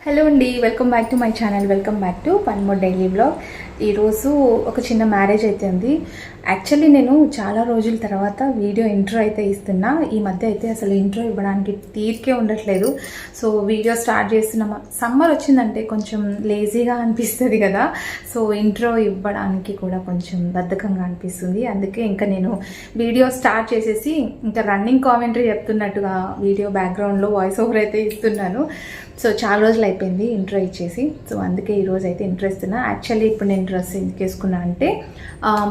Hello అండి, welcome back to my channel. Welcome back to one more daily vlog. ఈరోజు ఒక చిన్న marriage అయితే ఉంది. యాక్చువల్లీ నేను చాలా రోజుల తర్వాత వీడియో ఇంట్రో అయితే ఇస్తున్నా. ఈ మధ్య అయితే అసలు ఇంట్రో ఇవ్వడానికి తీరికే ఉండట్లేదు. సో వీడియో స్టార్ట్ చేస్తున్నామా, సమ్మర్ వచ్చిందంటే కొంచెం లేజీగా అనిపిస్తుంది కదా. సో ఇంట్రో ఇవ్వడానికి కూడా కొంచెం బద్ధకంగా అనిపిస్తుంది. అందుకే ఇంకా నేను వీడియో స్టార్ట్ చేసేసి ఇంకా రన్నింగ్ కామెంటరీ చెప్తున్నట్టుగా వీడియో బ్యాక్గ్రౌండ్లో వాయిస్ ఓవర్ అయితే ఇస్తున్నాను. సో చాలా రోజులు అయిపోయింది ఇంట్రో ఇచ్చేసి. సో అందుకే ఈరోజు అయితే ఇంట్రో ఇస్తున్నా. యాక్చువల్లీ ఇప్పుడు నేను డ్రెస్ ఎందుకు వేసుకున్నా అంటే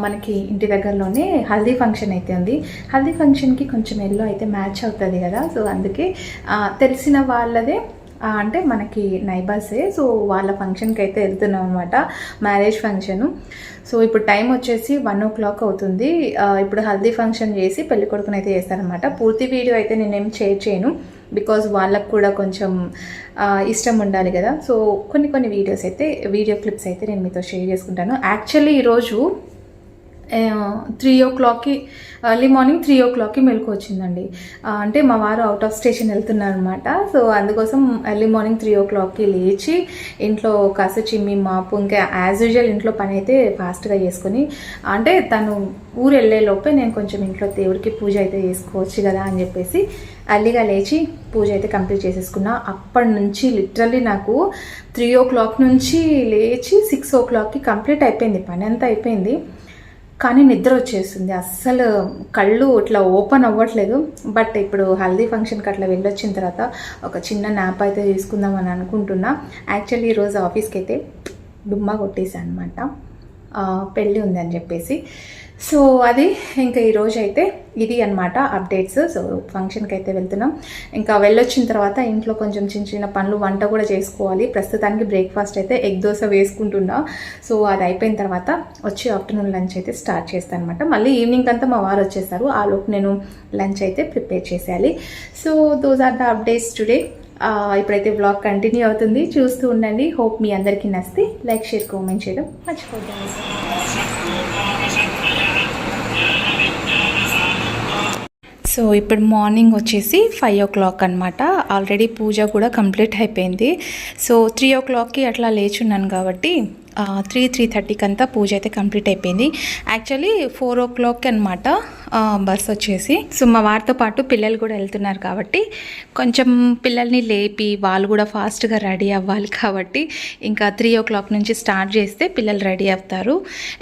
మనకి ఇంటి దగ్గరలోనే హల్దీ ఫంక్షన్ అయితే ఉంది. హల్దీ ఫంక్షన్కి కొంచెం ఎల్లో అయితే మ్యాచ్ అవుతుంది కదా. సో అందుకే తెలిసిన వాళ్ళదే అంటే మనకి నైబర్సే. సో వాళ్ళ ఫంక్షన్కి అయితే వెళ్తున్నాం అనమాట, మ్యారేజ్ ఫంక్షను. సో ఇప్పుడు టైం వచ్చేసి 1 o'clock అవుతుంది. ఇప్పుడు హల్దీ ఫంక్షన్ చేసి పెళ్లి కొడుకుని అయితే చేస్తారనమాట. పూర్తి వీడియో అయితే నేనేం షేర్ చేయను, బికాజ్ వాళ్ళకు కూడా కొంచెం ఇష్టం ఉండాలి కదా. సో కొన్ని వీడియోస్ అయితే వీడియో క్లిప్స్ అయితే నేను మీతో షేర్ చేసుకుంటాను. యాక్చువల్లీ ఈరోజు 3 o'clockకి ఎర్లీ మార్నింగ్ 3 o'clockకి మెలకు వచ్చిందండి. అంటే మా వారు అవుట్ ఆఫ్ స్టేషన్ వెళ్తున్నారు అనమాట. సో అందుకోసం ఎర్లీ మార్నింగ్ 3 o'clockకి లేచి ఇంట్లో కాస్త చిమ్మి మాపు ఇంకా యాజ్ యూజువల్ ఇంట్లో పని అయితే ఫాస్ట్గా చేసుకొని, అంటే తను ఊరు వెళ్ళే లోపే నేను కొంచెం ఇంట్లో దేవుడికి పూజ అయితే చేసుకోవచ్చు కదా అని చెప్పేసి అర్లీగా లేచి పూజ అయితే కంప్లీట్ చేసేసుకున్నా. అప్పటి నుంచి లిటరల్లీ నాకు 3 o'clock నుంచి లేచి 6 o'clockకి కంప్లీట్ అయిపోయింది, పని అంతా అయిపోయింది. కానీ నిద్ర వచ్చేస్తుంది, అస్సలు కళ్ళు ఇట్లా ఓపెన్ అవ్వట్లేదు. బట్ ఇప్పుడు హల్దీ ఫంక్షన్కి అట్లా వెళ్ళొచ్చిన తర్వాత ఒక చిన్న నాప్ అయితే తీసుకుందామని అనుకుంటున్నా. యాక్చువల్లీ ఈరోజు ఆఫీస్కి అయితే డుమ్మా కొట్టేసాను అనమాట, పెళ్ళి ఉందని చెప్పేసి. సో అది ఇంకా ఈరోజు అయితే ఇది అనమాట అప్డేట్స్. సో ఫంక్షన్కి అయితే వెళ్తున్నాం. ఇంకా వెళ్ళొచ్చిన తర్వాత ఇంట్లో కొంచెం చిన్న పనులు, వంట కూడా చేసుకోవాలి. ప్రస్తుతానికి బ్రేక్ఫాస్ట్ అయితే ఎగ్ దోశ వేసుకుంటున్నా. సో అది అయిపోయిన తర్వాత వచ్చి ఆఫ్టర్నూన్ లంచ్ అయితే స్టార్ట్ చేస్తాను అనమాట. మళ్ళీ ఈవినింగ్ అంతా మా వారు వచ్చేస్తారు, ఆ లోపు నేను లంచ్ అయితే ప్రిపేర్ చేసేయాలి. So those are the updates today. ఇప్పుడైతే వ్లాగ్ కంటిన్యూ అవుతుంది, చూస్తూ ఉండండి. హోప్ మీ అందరికీ నచ్చితే లైక్, షేర్, కామెంట్ చేయడం మర్చిపోద్దాం. సో ఇప్పుడు మార్నింగ్ వచ్చేసి 5 o'clock అనమాట. ఆల్రెడీ పూజ కూడా కంప్లీట్ అయిపోయింది. సో 3 o'clockకి అట్లా లేచున్నాను కాబట్టి 3:30కి అంతా పూజ అయితే కంప్లీట్ అయిపోయింది. యాక్చువల్లీ 4 o'clockకి అనమాట బస్ వచ్చేసి. సో మా వారితో పాటు పిల్లలు కూడా వెళ్తున్నారు కాబట్టి కొంచెం పిల్లల్ని లేపి వాళ్ళు కూడా ఫాస్ట్గా రెడీ అవ్వాలి కాబట్టి ఇంకా 3 o'clock నుంచి స్టార్ట్ చేస్తే పిల్లలు రెడీ అవుతారు.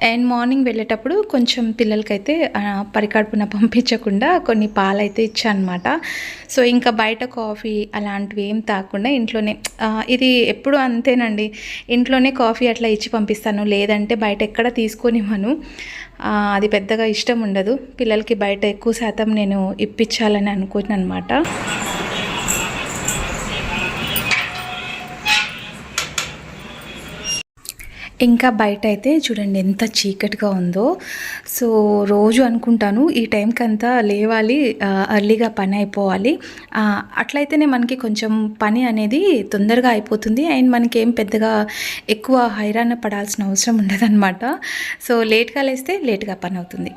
అండ్ మార్నింగ్ వెళ్ళేటప్పుడు కొంచెం పిల్లలకైతే పరికడుపున పంపించకుండా కొన్ని పాలు అయితే ఇచ్చాను అనమాట. సో ఇంకా బయట కాఫీ అలాంటివి ఏం తాగకుండా ఇంట్లోనే, ఇది ఎప్పుడు అంతేనండి, ఇంట్లోనే కాఫీ అట్లా ఇచ్చి పంపిస్తాను. లేదంటే బయట ఎక్కడ తీసుకొనివ్వను, అది పెద్దగా ఇష్టం ఉండదు పిల్లలకి. బయట ఎక్కువ శాతం నేను ఇప్పించాలని అనుకుంటున్నాను అనమాట. ఇంకా బయట అయితే చూడండి ఎంత చీకటిగా ఉందో. సో రోజు అనుకుంటాను ఈ టైంకి అంతా లేవాలి, ఎర్లీగా పని అయిపోవాలి, అట్లయితేనే మనకి కొంచెం పని అనేది తొందరగా అయిపోతుంది. అండ్ మనకి ఏం పెద్దగా ఎక్కువ హైరాణ పడాల్సిన అవసరం ఉండదన్నమాట. సో లేట్గా లేస్తే లేట్గా పని అవుతుంది.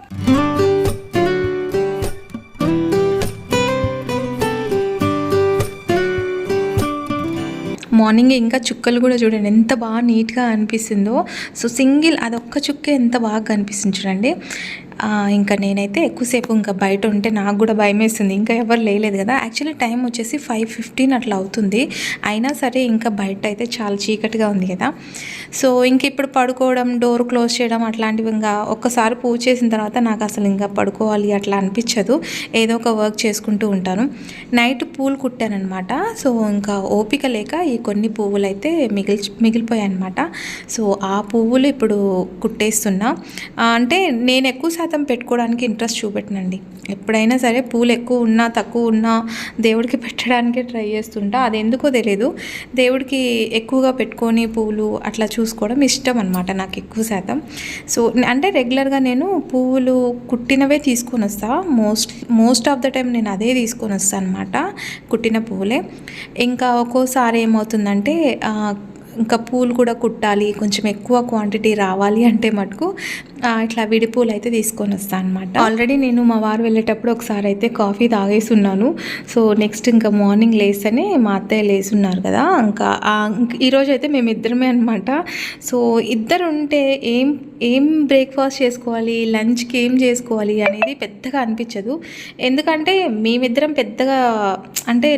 మార్నింగ్ ఇంకా చుక్కలు కూడా చూడండి ఎంత బాగా నీట్గా అనిపిస్తుందో. సో సింగిల్ అదొక్క చుక్కే ఎంత బాగా కనిపిస్తుంది చూడండి. ఇంకా నేనైతే ఎక్కువసేపు ఇంకా బయట ఉంటే నాకు కూడా భయం వేస్తుంది, ఇంకా ఎవరు లేలేదు కదా. యాక్చువల్లీ టైం వచ్చేసి 5:15 అట్లా అవుతుంది, అయినా సరే ఇంకా బయట అయితే చాలా చీకటిగా ఉంది కదా. సో ఇంక ఇప్పుడు పడుకోవడం, డోర్ క్లోజ్ చేయడం అట్లాంటివి ఇంకా ఒక్కసారి పూజ చేసిన తర్వాత నాకు అసలు ఇంకా పడుకోవాలి అట్లా అనిపించదు, ఏదో ఒక వర్క్ చేసుకుంటూ ఉంటాను. నైట్ పూలు కుట్టానమాట. సో ఇంకా ఓపిక లేక ఈ కొన్ని పువ్వులు అయితే మిగిలిపోయాయి అనమాట. సో ఆ పువ్వులు ఇప్పుడు కుట్టేస్తున్నా. అంటే నేను ఎక్కువ శాతం పెట్టుకోవడానికి ఇంట్రెస్ట్ చూపెట్టనండి. ఎప్పుడైనా సరే పూలు ఎక్కువ ఉన్నా తక్కువ ఉన్నా దేవుడికి పెట్టడానికే ట్రై చేస్తుంటా. అది ఎందుకో తెలియదు, దేవుడికి ఎక్కువగా పెట్టుకొని పూలు అట్లా చూసుకోవడం ఇష్టం అనమాట నాకు ఎక్కువ శాతం. సో అంటే రెగ్యులర్గా నేను పువ్వులు కుట్టినవే తీసుకొని వస్తాను. మోస్ట్ ఆఫ్ ద టైం నేను అదే తీసుకొని వస్తాను అనమాట, కుట్టిన పువ్వులే. ఇంకా ఒక్కోసారి ఏమవుతుందంటే ఇంకా పూలు కూడా కుట్టాలి, కొంచెం ఎక్కువ క్వాంటిటీ రావాలి అంటే మటుకు ఇట్లా విడి పూలు అయితే తీసుకొని వస్తాను అనమాట. ఆల్రెడీ నేను మా వారు వెళ్ళేటప్పుడు ఒకసారి అయితే కాఫీ తాగేసి ఉన్నాను. సో నెక్స్ట్ ఇంకా మార్నింగ్ లేస్తేనే మా అత్తయ్య లేసున్నారు కదా, ఇంకా ఈరోజు అయితే మేము ఇద్దరమే అనమాట. సో ఇద్దరు ఉంటే ఏం బ్రేక్ఫాస్ట్ చేసుకోవాలి, లంచ్కి ఏం చేసుకోవాలి అనేది పెద్దగా అనిపించదు. ఎందుకంటే మేమిద్దరం పెద్దగా అంటే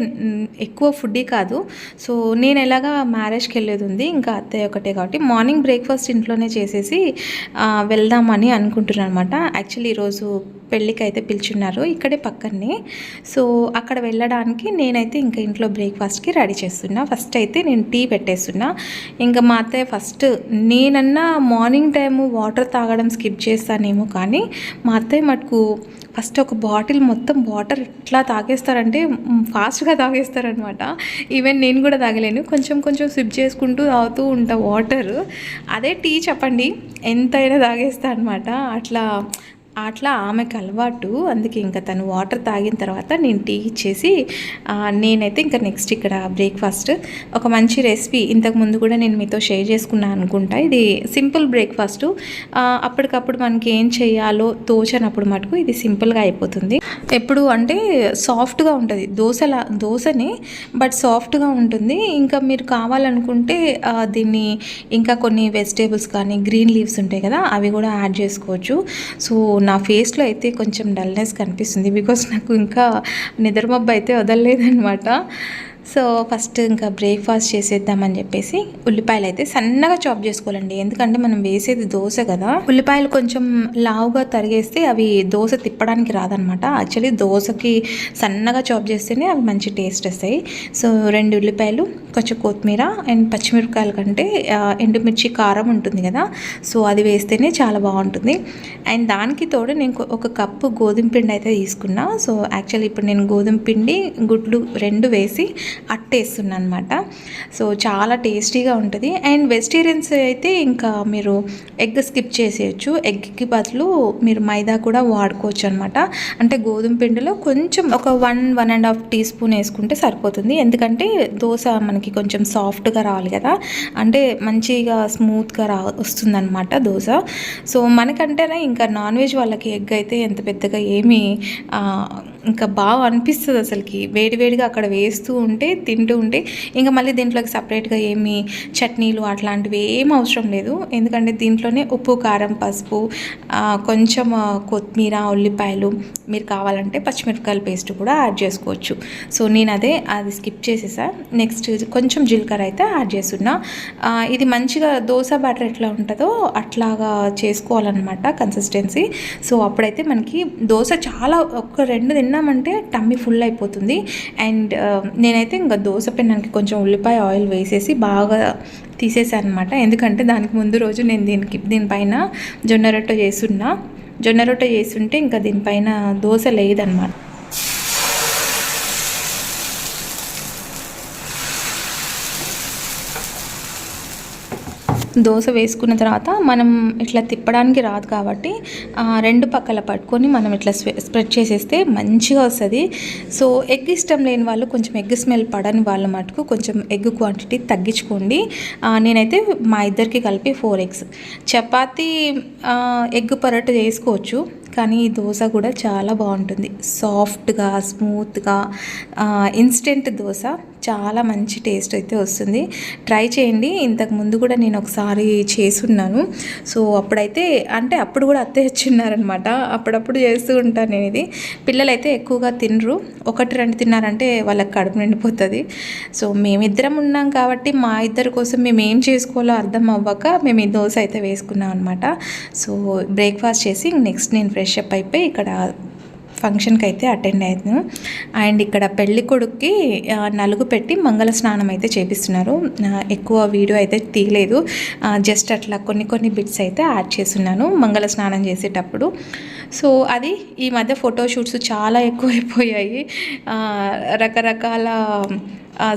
ఎక్కువ ఫుడ్డీ కాదు. సో నేను ఎలాగా మ్యారేజ్కి వెళ్ళేది ఉంది, ఇంకా అత్తయ్య ఒకటే కాబట్టి మార్నింగ్ బ్రేక్ఫాస్ట్ ఇంట్లోనే చేసేసి వెళ్దామని అనుకుంటున్నాను అనమాట. యాక్చువల్లీ ఈరోజు పెళ్ళికి అయితే పిలిచున్నారు ఇక్కడే పక్కనే. సో అక్కడ వెళ్ళడానికి నేనైతే ఇంకా ఇంట్లో బ్రేక్ఫాస్ట్కి రెడీ చేస్తున్నా. ఫస్ట్ అయితే నేను టీ పెట్టేస్తున్నా. ఇంకా మా అత్తయ్య ఫస్ట్, నేనన్నా మార్నింగ్ టైము వాటర్ తాగడం స్కిప్ చేస్తానేమో, కానీ మా అత్తయ్య మటుకు ఫస్ట్ ఒక బాటిల్ మొత్తం వాటర్ ఎట్లా తాగేస్తారంటే ఫాస్ట్గా తాగేస్తారనమాట. ఈవెన్ నేను కూడా తాగలేను, కొంచెం కొంచెం సిప్ చేసుకుంటూ తాగుతూ ఉంటా వాటర్. అదే టీ చెప్పండి ఎంతైనా తాగేస్తా అనమాట. అట్లా ఆమెకు అలవాటు. అందుకే ఇంకా తను వాటర్ తాగిన తర్వాత నేను టీ ఇచ్చేసి నేనైతే ఇంకా నెక్స్ట్ ఇక్కడ బ్రేక్ఫాస్ట్ ఒక మంచి రెసిపీ ఇంతకుముందు కూడా నేను మీతో షేర్ చేసుకున్నాను అనుకుంటా. ఇది సింపుల్ బ్రేక్ఫాస్ట్, అప్పటికప్పుడు మనకి ఏం చేయాలో తోచనప్పుడు మటుకు ఇది సింపుల్గా అయిపోతుంది. ఎప్పుడు అంటే సాఫ్ట్గా ఉంటుంది, దోశని బట్ సాఫ్ట్గా ఉంటుంది. ఇంకా మీరు కావాలనుకుంటే దీన్ని ఇంకా కొన్ని వెజిటేబుల్స్ కానీ గ్రీన్ లీవ్స్ ఉంటాయి కదా, అవి కూడా యాడ్ చేసుకోవచ్చు. సో నా ఫేస్లో అయితే కొంచెం డల్నెస్ కనిపిస్తుంది, బికాస్ నాకు ఇంకా నిద్రమబ్బు అయితే వదలలేదనమాట. సో ఫస్ట్ ఇంకా బ్రేక్ఫాస్ట్ చేసేద్దామని చెప్పేసి ఉల్లిపాయలు అయితే సన్నగా చాప్ చేసుకోవాలండి. ఎందుకంటే మనం వేసేది దోశ కదా, ఉల్లిపాయలు కొంచెం లావుగా తరిగేస్తే అవి దోశ తిప్పడానికి రాదనమాట. యాక్చువల్లీ దోశకి సన్నగా చాప్ చేస్తేనే అవి మంచి టేస్ట్ వస్తాయి. సో 2 ఉల్లిపాయలు, కొంచెం కొత్తిమీర అండ్ పచ్చిమిరపకాయల కంటే ఎండుమిర్చి కారం ఉంటుంది కదా, సో అది వేస్తేనే చాలా బాగుంటుంది. అండ్ దానికి తోడు నేను 1 కప్పు గోధుమ పిండి అయితే తీసుకున్నా. సో యాక్చువల్లీ ఇప్పుడు నేను గోధుమ పిండి గుడ్లు 2 వేసి అట్టేస్తున్నాను అనమాట. సో చాలా టేస్టీగా ఉంటుంది. అండ్ వెజిటేరియన్స్ అయితే ఇంకా మీరు ఎగ్ స్కిప్ చేసేయచ్చు. ఎగ్కి బదులు మీరు మైదా కూడా వాడుకోవచ్చు అనమాట. అంటే గోధుమ పిండిలో కొంచెం ఒక 1-1.5 టీ స్పూన్ వేసుకుంటే సరిపోతుంది. ఎందుకంటే దోశ మనకి కొంచెం సాఫ్ట్గా రావాలి కదా, అంటే మంచిగా స్మూత్గా వస్తుందన్నమాట దోశ. సో మనకంటేనే ఇంకా నాన్ వెజ్ వాళ్ళకి ఎగ్ అయితే ఎంత పెద్దగా ఏమీ ఇంకా బాగా అనిపిస్తుంది అసలుకి. వేడివేడిగా అక్కడ వేస్తూ ఉంటే తింటూ ఉంటే ఇంకా మళ్ళీ దీంట్లోకి సపరేట్గా ఏమి చట్నీలు అట్లాంటివి ఏం అవసరం లేదు. ఎందుకంటే దీంట్లోనే ఉప్పు, కారం, పసుపు, కొంచెం కొత్తిమీర, ఉల్లిపాయలు, మీరు కావాలంటే పచ్చిమిరపకాయల పేస్ట్ కూడా యాడ్ చేసుకోవచ్చు. సో నేను అది స్కిప్ చేసేసా. నెక్స్ట్ కొంచెం జీలకర్ర అయితే యాడ్ చేస్తున్నా. ఇది మంచిగా దోశ బ్యాటర్ ఎట్లా ఉంటుందో అట్లాగా చేసుకోవాలన్నమాట కన్సిస్టెన్సీ. సో అప్పుడైతే మనకి దోశ చాలా 1-2 తిన్నామంటే టమ్మీ ఫుల్ అయిపోతుంది. అండ్ నేనైతే ఇంకా దోశ పెన్నానికి కొంచెం ఉల్లిపాయ ఆయిల్ వేసేసి బాగా తీసేసాను అనమాట. ఎందుకంటే దానికి ముందు రోజు నేను దీనిపైన జొన్న రొట్టె చేస్తుంటే ఇంకా దీనిపైన దోశ లేదనమాట. దోశ వేసుకున్న తర్వాత మనం ఇట్లా తిప్పడానికి రాదు కాబట్టి 2 పక్కల పట్టుకొని మనం ఇట్లా స్ప్రెడ్ చేసేస్తే మంచిగా వస్తుంది. సో ఎగ్ ఇష్టం లేని వాళ్ళు, కొంచెం ఎగ్ స్మెల్ పడని వాళ్ళ మటుకు కొంచెం ఎగ్ క్వాంటిటీ తగ్గించుకోండి. నేనైతే మా ఇద్దరికి కలిపి 4 ఎగ్స్. చపాతీ ఎగ్ పరోటా చేసుకోవచ్చు, కానీ ఈ దోశ కూడా చాలా బాగుంటుంది. సాఫ్ట్గా, స్మూత్గా, ఇన్స్టెంట్ దోశ చాలా మంచి టేస్ట్ అయితే వస్తుంది. ట్రై చేయండి. ఇంతకు ముందు కూడా నేను ఒకసారి చేసున్నాను. సో అప్పుడైతే అంటే అప్పుడు కూడా అత్తయ్య వచ్చిన్నారనమాట. అప్పుడప్పుడు చేస్తూ ఉంటాను నేను ఇది. పిల్లలైతే ఎక్కువగా తినరు, 1-2 తిన్నారంటే వాళ్ళకి కడుపు నిండిపోతుంది. సో మేమిద్దరం ఉన్నాం కాబట్టి మా ఇద్దరి కోసం మేము ఏం చేసుకోవాలో అర్థం అవ్వక మేము ఈ దోశ అయితే వేసుకున్నాం అనమాట. సో బ్రేక్ఫాస్ట్ చేసి నెక్స్ట్ నేను ఫ్రెష్ అప్ అయిపోయి ఇక్కడ ఫంక్షన్కి అయితే అటెండ్ అయ్యాను. అండ్ ఇక్కడ పెళ్లి కొడుక్కి నలుగు పెట్టి మంగళ స్నానం అయితే చేపిస్తున్నారు. ఎక్కువ వీడియో అయితే తీయలేదు, జస్ట్ అట్లా కొన్ని బిట్స్ అయితే యాడ్ చేస్తున్నాను మంగళ స్నానం చేసేటప్పుడు. సో అది ఈ మధ్య ఫోటోషూట్స్ చాలా ఎక్కువైపోయాయి. రకరకాల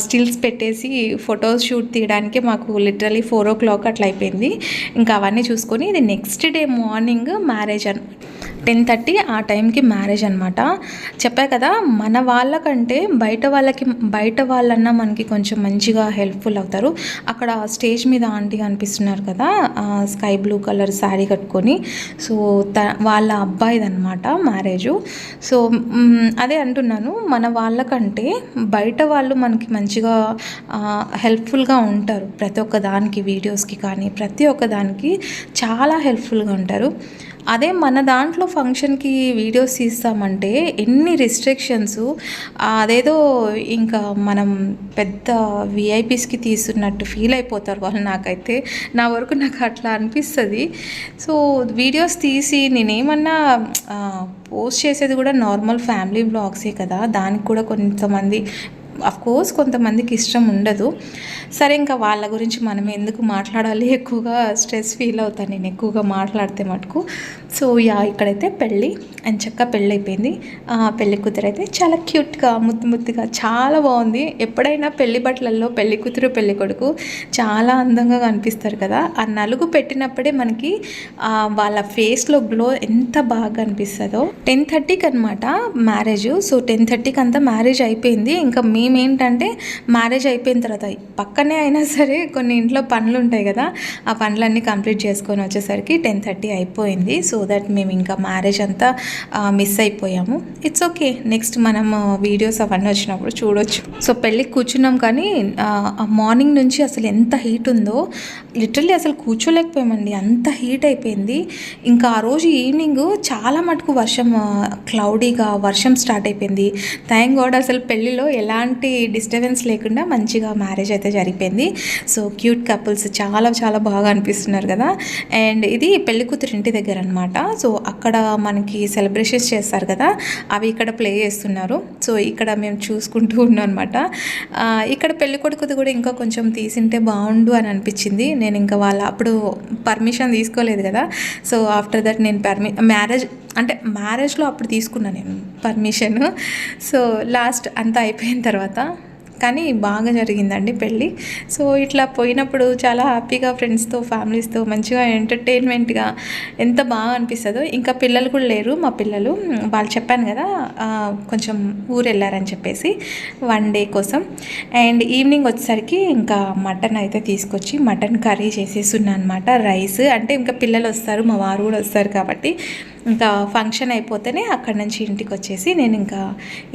స్టిల్స్ పెట్టేసి ఫొటోస్ షూట్ తీయడానికి మాకు లిటరలీ 4 o'clock అట్లా అయిపోయింది. ఇంకా అవన్నీ చూసుకొని ఇది నెక్స్ట్ డే మార్నింగ్ మ్యారేజ్ 10:30 ఆ టైంకి మ్యారేజ్ అనమాట. చెప్పా కదా, మన వాళ్ళకంటే బయట వాళ్ళన్నా మనకి కొంచెం మంచిగా హెల్ప్ఫుల్ అవుతారు. అక్కడ స్టేజ్ మీద ఆంటీ కనిపిస్తున్నారు కదా, స్కై బ్లూ కలర్ శారీ కట్టుకొని. సో వాళ్ళ అబ్బాయిదనమాట మ్యారేజు. సో అదే అంటున్నాను, మన వాళ్ళకంటే బయట వాళ్ళు మనకి మంచిగా హెల్ప్ఫుల్గా ఉంటారు. ప్రతి ఒక్క దానికి, వీడియోస్కి కానీ ప్రతి ఒక్క దానికి చాలా హెల్ప్ఫుల్గా ఉంటారు. అదే మన దాంట్లో ఫంక్షన్కి వీడియోస్ తీస్తామంటే ఎన్ని రిస్ట్రిక్షన్స్, అదేదో ఇంకా మనం పెద్ద విఐపీస్కి తీస్తున్నట్టు ఫీల్ అయిపోతారు వాళ్ళు. నాకైతే నా వరకు నాకు అట్లా అనిపిస్తుంది. సో వీడియోస్ తీసి నేనేమన్నా పోస్ట్ చేసేది కూడా నార్మల్ ఫ్యామిలీ వ్లాగ్సే కదా, దానికి కూడా కోర్స్ కొంతమందికి ఇష్టం ఉండదు. సరే, ఇంకా వాళ్ళ గురించి మనం ఎందుకు మాట్లాడాలి, ఎక్కువగా స్ట్రెస్ ఫీల్ అవుతాను నేను ఎక్కువగా మాట్లాడితే మటుకు. సో ఇక్కడైతే పెళ్ళి అండ్ చక్కగా పెళ్ళి అయిపోయింది. పెళ్లి కూతురు అయితే చాలా క్యూట్గా ముద్దుగా చాలా బాగుంది. ఎప్పుడైనా పెళ్లి బట్టలలో పెళ్లి కూతురు పెళ్లి కొడుకు చాలా అందంగా కనిపిస్తారు కదా, ఆ నలుగు పెట్టినప్పుడే మనకి వాళ్ళ ఫేస్లో గ్లో ఎంత బాగా అనిపిస్తుందో. 10:30కి అనమాట మ్యారేజ్. సో 10:30కి అంతా మ్యారేజ్ అయిపోయింది. ఇంకా మేమేంటంటే మ్యారేజ్ అయిపోయిన తర్వాత పక్కనే అయినా సరే కొన్ని ఇంట్లో పనులు ఉంటాయి కదా, ఆ పనులన్నీ కంప్లీట్ చేసుకొని వచ్చేసరికి 10:30 అయిపోయింది. సో దట్ మేము ఇంకా మ్యారేజ్ అంతా మిస్ అయిపోయాము. ఇట్స్ ఓకే, నెక్స్ట్ మనం వీడియోస్ అవన్నీ వచ్చినప్పుడు చూడొచ్చు. సో పెళ్ళికి కూర్చున్నాం, కానీ మార్నింగ్ నుంచి అసలు ఎంత హీట్ ఉందో, లిటరల్లీ అసలు కూర్చోలేకపోయామండి, అంత హీట్ అయిపోయింది. ఇంకా ఆ రోజు ఈవినింగ్ చాలా మటుకు క్లౌడీగా వర్షం స్టార్ట్ అయిపోయింది. థ్యాంక్ గాడ్, అసలు పెళ్ళిలో ఎలాంటి డిస్టర్బెన్స్ లేకుండా మంచిగా మ్యారేజ్ అయితే జరిగిపోయింది. సో క్యూట్ కపుల్స్ చాలా చాలా బాగా అనిపిస్తున్నారు కదా. అండ్ ఇది పెళ్లి కూతురు ఇంటి దగ్గర అనమాట. సో అక్కడ మనకి సెలబ్రేషన్స్ చేస్తారు కదా, అవి ఇక్కడ ప్లే చేస్తున్నారు. సో ఇక్కడ మేము చూసుకుంటూ ఉన్నాం అనమాట. ఇక్కడ పెళ్లి కొడుకుది కూడా ఇంకా కొంచెం తీసింటే బాగుండు అని అనిపించింది. నేను ఇంకా అప్పుడు పర్మిషన్ తీసుకోలేదు కదా. సో ఆఫ్టర్ దట్ నేను మ్యారేజ్లో అప్పుడు తీసుకున్నాను నేను పర్మిషన్. సో లాస్ట్ అంతా అయిపోయిన తర్వాత కానీ బాగా జరిగిందండి పెళ్ళి. సో ఇట్లా పోయినప్పుడు చాలా హ్యాపీగా ఫ్రెండ్స్తో ఫ్యామిలీస్తో మంచిగా ఎంటర్టైన్మెంట్గా ఎంత బాగా అనిపిస్తుందో. ఇంకా పిల్లలు కూడా లేరు, మా పిల్లలు వాళ్ళు చెప్పాను కదా కొంచెం ఊరు వెళ్ళారని చెప్పేసి 1 డే కోసం. అండ్ ఈవినింగ్ వచ్చేసరికి ఇంకా మటన్ అయితే తీసుకొచ్చి మటన్ కర్రీ చేసేస్తున్నాను అనమాట. రైస్ అంటే ఇంకా పిల్లలు వస్తారు, మా వారు కూడా వస్తారు కాబట్టి ఇంకా ఫంక్షన్ అయిపోతేనే అక్కడి నుంచి ఇంటికి వచ్చేసి నేను ఇంకా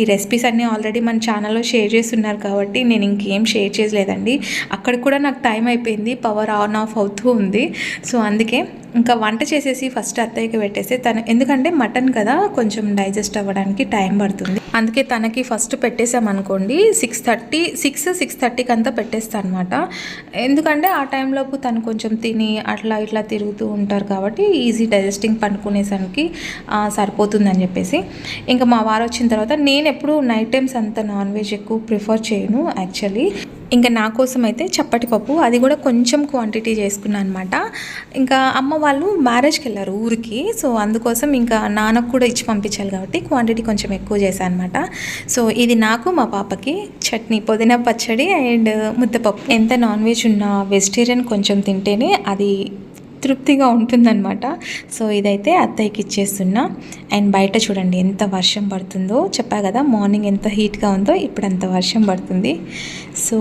ఈ రెసిపీస్ అన్నీ ఆల్రెడీ మన ఛానల్లో షేర్ చేస్తున్నారు కాబట్టి నేను ఇంకేం షేర్ చేయలేదండి. అక్కడ కూడా నాకు టైం అయిపోయింది, పవర్ ఆన్ ఆఫ్ అవుతూ ఉంది. సో అందుకే ఇంకా వంట చేసేసి ఫస్ట్ అత్తయ్యకి పెట్టేసి ఎందుకంటే మటన్ కదా కొంచెం డైజెస్ట్ అవ్వడానికి టైం పడుతుంది. అందుకే తనకి ఫస్ట్ పెట్టేసామనుకోండి 6:30కి అంతా పెట్టేస్తాను అనమాట. ఎందుకంటే ఆ టైంలోపు తను కొంచెం తిని అట్లా ఇట్లా తిరుగుతూ ఉంటారు కాబట్టి ఈజీ డైజెస్టింగ్ పనుకునేసరికి సరిపోతుందని చెప్పేసి. ఇంకా మా వారు వచ్చిన తర్వాత నేను ఎప్పుడు నైట్ టైమ్స్ అంత నాన్ వెజ్ ఎక్కువ ప్రిఫర్ చేయను యాక్చువల్లీ. ఇంకా నా కోసం అయితే చప్పటి పప్పు, అది కూడా కొంచెం క్వాంటిటీ చేసుకున్నాను అనమాట. ఇంకా అమ్మ వాళ్ళు మ్యారేజ్కి వెళ్ళారు ఊరికి. సో అందుకోసం ఇంకా నాన్నకు కూడా ఇచ్చి పంపించాలి కాబట్టి క్వాంటిటీ కొంచెం ఎక్కువ చేశాను అనమాట. సో ఇది నాకు మా పాపకి చట్నీ, పుదీనా పచ్చడి అండ్ ముద్దపప్పు. ఎంత నాన్ వెజ్ ఉన్నా వెజిటేరియన్ కొంచెం తింటేనే అది తృప్తిగా ఉంటుందన్నమాట. సో ఇదైతే అత్తయ్యకి ఇచ్చేస్తున్నా. అండ్ బయట చూడండి ఎంత వర్షం పడుతుందో. చెప్పా కదా మార్నింగ్ ఎంత హీట్గా ఉందో, ఇప్పుడు అంత వర్షం పడుతుంది. So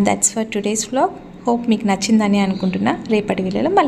that's for today's vlog. Hope మీకు నచ్చిందని అనుకుంటున్నా. రేపటి వీడియోలో మళ్ళీ